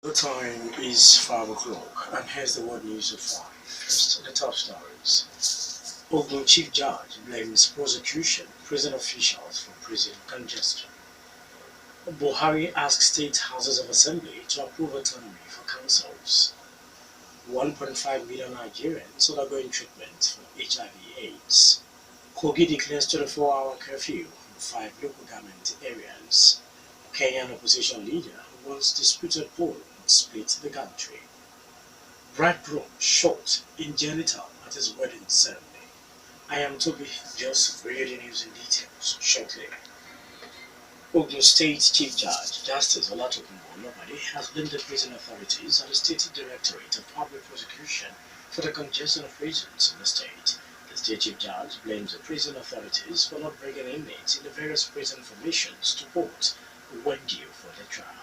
The time is 5 o'clock, and here's the world news of 5. First, the top stories. Ogun Chief Judge blames prosecution, prison officials for prison congestion. Buhari asks state houses of assembly to approve autonomy for councils. 1.5 million Nigerians undergoing treatment for HIV/AIDS. Kogi declares 24-hour curfew in 5 local government areas. Kenyan opposition leader wants disputed poll would split the country. Bridegroom shot in genital at his wedding ceremony. I am Tobi, just reading news in details shortly. Ogun State Chief Judge Justice Olatokunbo Olobade has blamed the prison authorities and the State Directorate of Public Prosecution for the congestion of prisons in the state. The State Chief Judge blames the prison authorities for not bringing inmates in the various prison formations to court when due for their trial.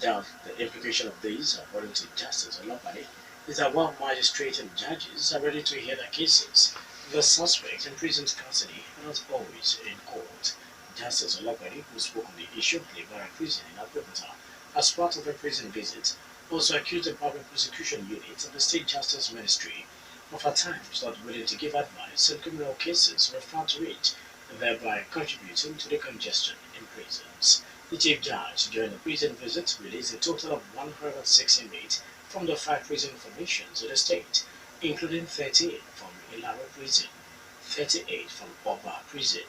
The implication of this, according to Justice Olobade, is that while magistrates and judges are ready to hear their cases, the suspect in prison custody are not always in court. Justice Olabari, who spoke on the issue of Libera prison in Abeokuta as part of a prison visit, also accused the public prosecution unit of the State Justice Ministry of at times not willing to give advice on criminal cases referred to it, thereby contributing to the congestion in prisons. The chief judge during the prison visit released a total of 106 inmates from the 5 prison formations in the state, including 38 from Ilaro Prison, 38 from Oba Prison,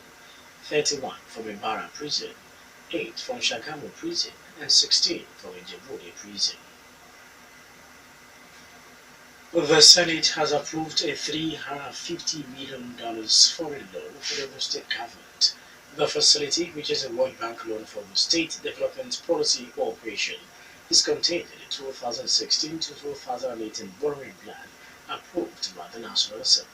31 from Ibarra Prison, 8 from Shagamu Prison, and 16 from Ijebuode Prison. The Senate has approved a $350 million foreign loan for the state government. The facility, which is a World Bank loan for the State Development Policy Operation, is contained in the 2016 to 2018 borrowing plan approved by the National Assembly.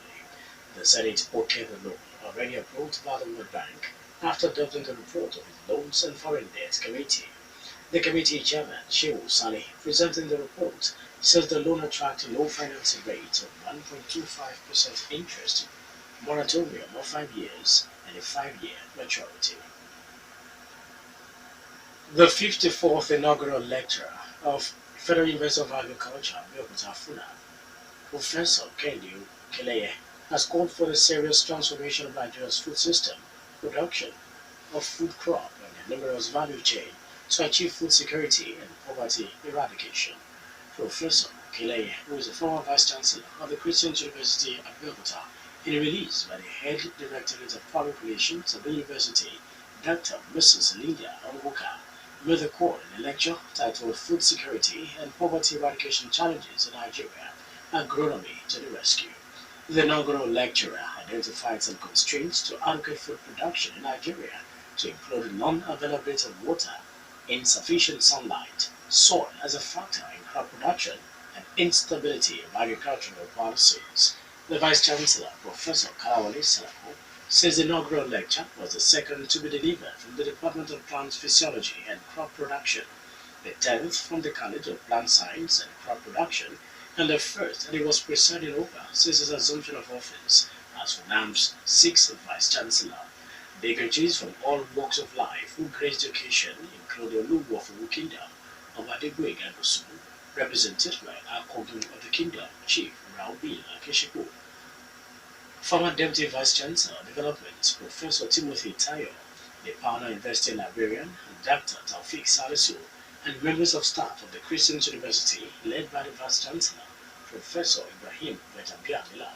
The Senate okayed the loan, already approved by the World Bank, after adopting the report of its Loans and Foreign Debt Committee. The committee chairman, Shehu Saleh, presenting the report, says the loan attracts a low financing rate of 1.25% interest, moratorium of 5 years, and a 5-year maturity. The 54th inaugural lecturer of Federal University of Agriculture, Abeokuta Funa, Professor Kendi Keleye, has called for the serious transformation of Nigeria's food system, production of food crop, and the numerous value chain to achieve food security and poverty eradication. Professor Keleye, who is a former Vice Chancellor of the Christian University of Abeokuta, in a release by the Head Directorate of Public Relations of the University, Dr. Mrs. Linda Onwuka, made the call in a lecture titled Food Security and Poverty Eradication Challenges in Nigeria, Agronomy to the Rescue. The inaugural lecturer identified some constraints to adequate food production in Nigeria, to include non-availability of water, insufficient sunlight, soil as a factor in crop production, and instability of agricultural policies. The Vice Chancellor, Professor Kalawale Salako, says the inaugural lecture was the second to be delivered from the Department of Plant Physiology and Crop Production, the 10th from the College of Plant Science and Crop Production, and the first that he was presiding over since his assumption of office as FUNAM's 6th Vice Chancellor. Dignitaries from all walks of life who graced the occasion include the Oluwu of Owu Kingdom, Obadegbe Gagosu, represented by Akogun of the Kingdom, Chief Raobil Akesheku, former Deputy Vice Chancellor of Development, Professor Timothy Tayo, the Pioneer University Librarian, Dr. Taufik Salisu, and members of staff of the Christian University led by the Vice Chancellor, Professor Ibrahim Gwetabiamila.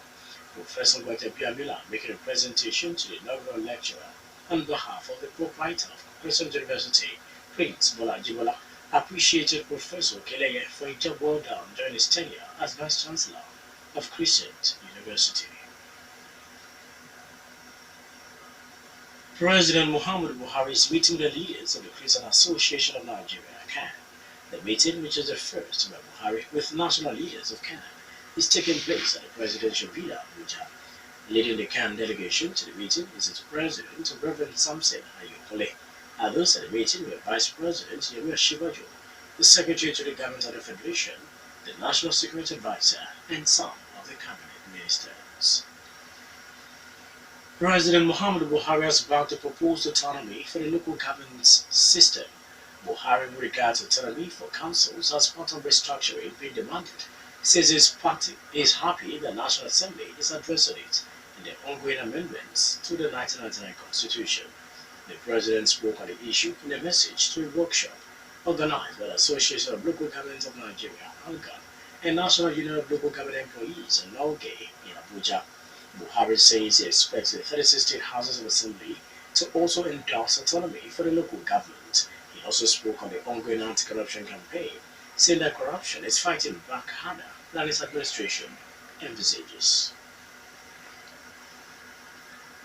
Professor Gwetabiamila making a presentation to the inaugural lecturer on behalf of the proprietor of Christian University, Prince Bola Jibola, appreciated Professor Keleye for a job well done during his tenure as Vice Chancellor of Christian University. President Muhammadu Buhari is meeting the leaders of the Christian Association of Nigeria, CAN. The meeting, which is the first by Buhari with national leaders of CAN, is taking place at the presidential villa, Abuja. Leading the CAN delegation to the meeting is its president, Reverend Samson Ayokole. Others at the meeting were Vice President Yemi Osinbajo, the Secretary to the Government of the Federation, the National Security Advisor, and some of the cabinet ministers. President Muhammadu Buhari has backed the proposed autonomy for the local government system. Buhari regards autonomy for councils as part of restructuring being demanded, says his party is happy the National Assembly is addressing it in the ongoing amendments to the 1999 Constitution. The president spoke on the issue in a message to a workshop organized by the Association of Local Governments of Nigeria, ALGA, and National Union of Local Government Employees, and NOLGE, in Abuja. Buhari says he expects the 36 state houses of assembly to also endorse autonomy for the local government. He also spoke on the ongoing anti-corruption campaign, saying that corruption is fighting back harder than his administration envisages.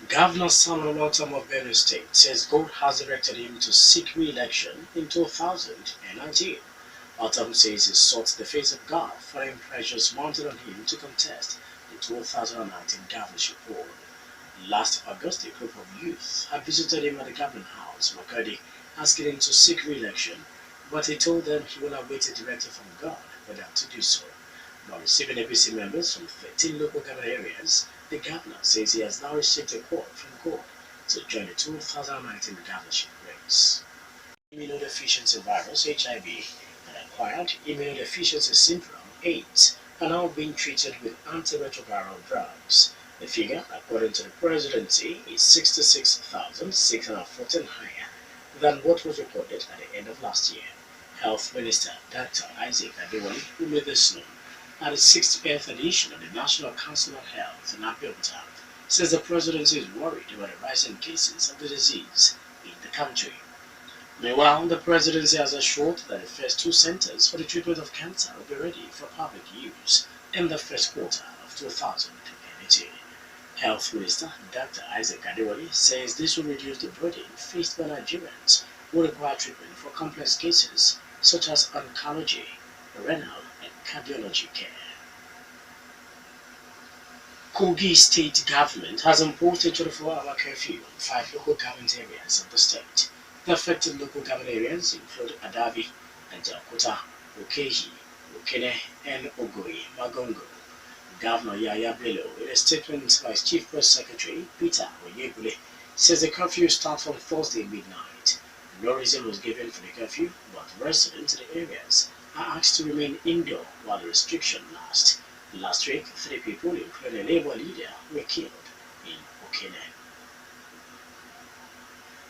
Governor Samuel Otom of Benue State says God has directed him to seek re-election in 2019. Otom says he sought the face of God following pressures mounted on him to contest the 2019 governorship poll. Last August, a group of youth had visited him at the Government House, Makadi, asking him to seek re-election, but he told them he will await a directive from God for them to do so. While receiving APC members from 13 local government areas, the governor says he has now received a call from God to join the 2019 governorship race. Immunodeficiency virus, HIV, and acquired immunodeficiency syndrome, AIDS, are now being treated with antiretroviral drugs. The figure, according to the presidency, is 66,614 higher than what was reported at the end of last year. Health Minister Dr. Isaac Adewale, who made this known at the 60th edition of the National Council of Health in Abeokuta, says the presidency is worried about the rising cases of the disease in the country. Meanwhile, the presidency has assured that the first two centers for the treatment of cancer will be ready for public use in the first quarter of 2018. Health Minister Dr. Isaac Adewale says this will reduce the burden faced by Nigerians who require treatment for complex cases such as oncology, renal, and cardiology care. Kogi State Government has imposed a 24-hour curfew on 5 local government areas of the state. The affected local government areas include Adabi, Ajaokuta, Okehi, Okene, and Ogoi Magongo. Governor Yaya Bello, in a statement by his Chief Press Secretary Peter Oyebule, says the curfew starts from Thursday midnight. No reason was given for the curfew, but residents in the areas are asked to remain indoor while the restriction lasts. Last week, 3 people, including a Labour leader, were killed in Okene.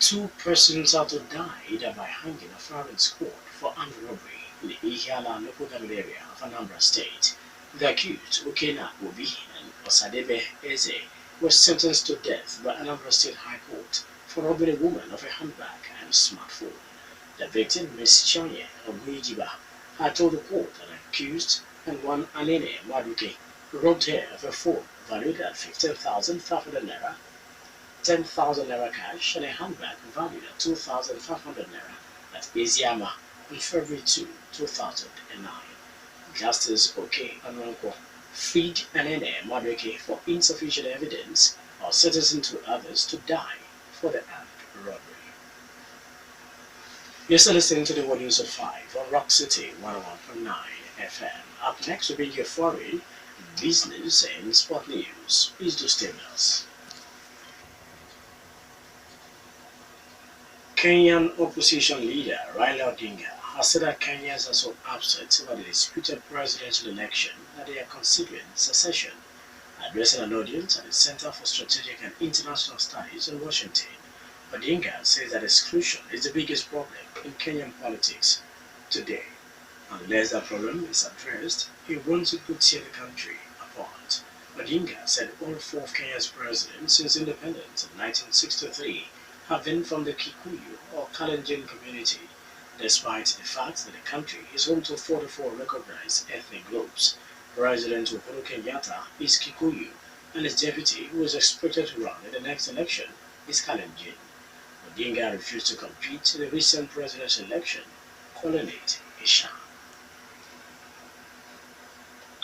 2 persons are to die either by hanging or firing squad for armed robbery in the Ihiala local government area of Anambra State. The accused, Okena Obi and Osadebe Eze, were sentenced to death by Anambra State High Court for robbing a woman of a handbag and a smartphone. The victim, Ms. Chonye Oguijiba, had told the court that the accused and one Anene Maduke robbed her of a phone valued at 15,500 naira, 10,000 naira cash, and a handbag valued at 2,500 naira at Eziama on February 2, 2009. Justice Oke Anwanko freed Anene Maduke for insufficient evidence or sentencing 2 others to die for the armed robbery. You're still listening to the World News at 5 on Rock City 101.9 FM. Up next will be your foreign, business, and sport news. Please do stay with us. Kenyan opposition leader Raila Odinga has said that Kenyans are so upset about the disputed presidential election that they are considering secession. Addressing an audience at the Center for Strategic and International Studies in Washington, Odinga says that exclusion is the biggest problem in Kenyan politics today. Unless that problem is addressed, he wants it could tear the country apart. Odinga said all 4 of Kenya's presidents since independence in 1963 have been from the Kikuyu or Kalenjin community, despite the fact that the country is home to 44 recognized ethnic groups. President Uhuru Kenyatta is Kikuyu, and his deputy, who is expected to run in the next election, is Kalenjin. Odinga refused to compete in the recent presidential election, calling it a sham.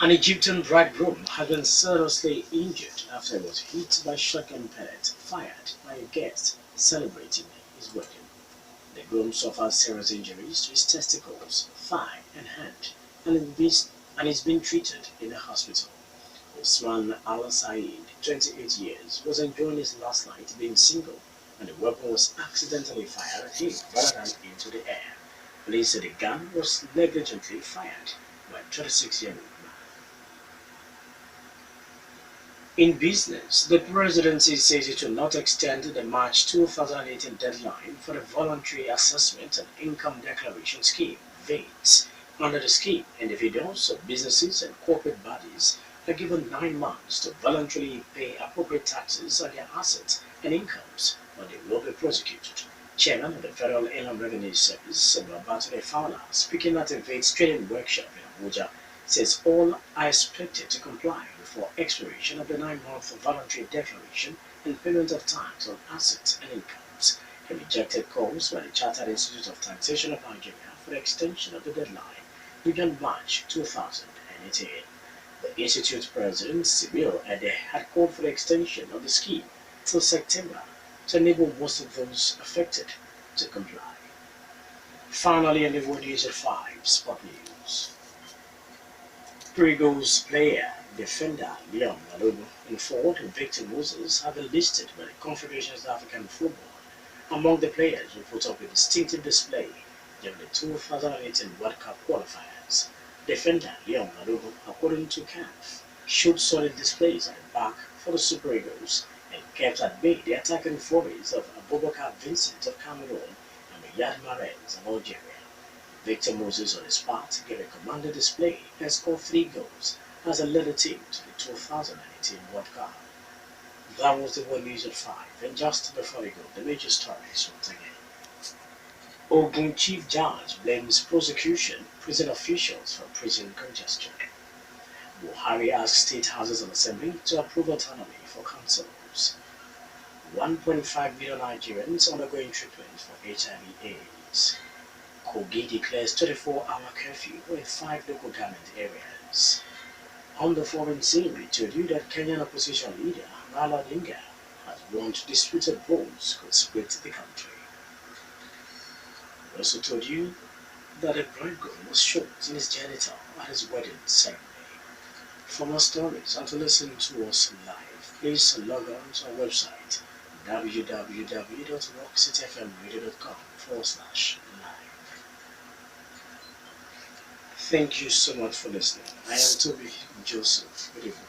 An Egyptian bridegroom has been seriously injured after he was hit by shotgun pellet fired by a guest celebrating his wedding. The groom suffered serious injuries to his testicles, thigh, and hand, and is being treated in a hospital. Usman Al-Said, 28 years, was enjoying his last night being single, and the weapon was accidentally fired at him rather than into the air. Police said the gun was negligently fired by a 26-year-old man. In business, the presidency says it will not extend the March 2018 deadline for the Voluntary Assessment and Income Declaration Scheme (VATE). Under the scheme, individuals, businesses, and corporate bodies are given 9 months to voluntarily pay appropriate taxes on their assets and incomes, or they will be prosecuted. Chairman of the Federal Inland Revenue Service, Babatunde Fowler, speaking at a VATE training workshop in Abuja, says all are expected to comply before expiration of the 9-month voluntary declaration and payment of tax on assets and incomes. He rejected calls by the Chartered Institute of Taxation of Nigeria for the extension of the deadline beyond March 2018. The Institute President, Sibyl Ede, had called for the extension of the scheme till September to enable most of those affected to comply. Finally, in the World News at 5, Sport News. Eagles player, defender Leon Malobu and forward Victor Moses have been listed by the Confederation of African Football among the players who put up a distinctive display during the 2018 World Cup qualifiers. Defender Leon Malobu, according to CAF, showed solid displays at the back for the Super Eagles and kept at bay the attacking forays of Abubakar Vincent of Cameroon and Riyad Mahrez of Algeria. Victor Moses on his part gave a commanding display and scored 3 goals as he led the team to the 2018 World Cup. That was the World News at 5, and just before we go, the major stories once again. Ogun Chief Judge blames prosecution prison officials for prison congestion. Buhari asks state houses and assembly to approve autonomy for councils. 1.5 million Nigerians undergoing treatment for HIV/AIDS. Kogi declares 24-hour curfew in 5 local government areas. On the foreign scene, we told you that Kenyan opposition leader Raila Odinga has warned disputed votes could split the country. We also told you that a bridegroom was shot in his genital at his wedding ceremony. For more stories and to listen to us live, please log on to our website www.rockcityfmradio.com/live. Thank you so much for listening. I am Tobi Joseph. Good evening.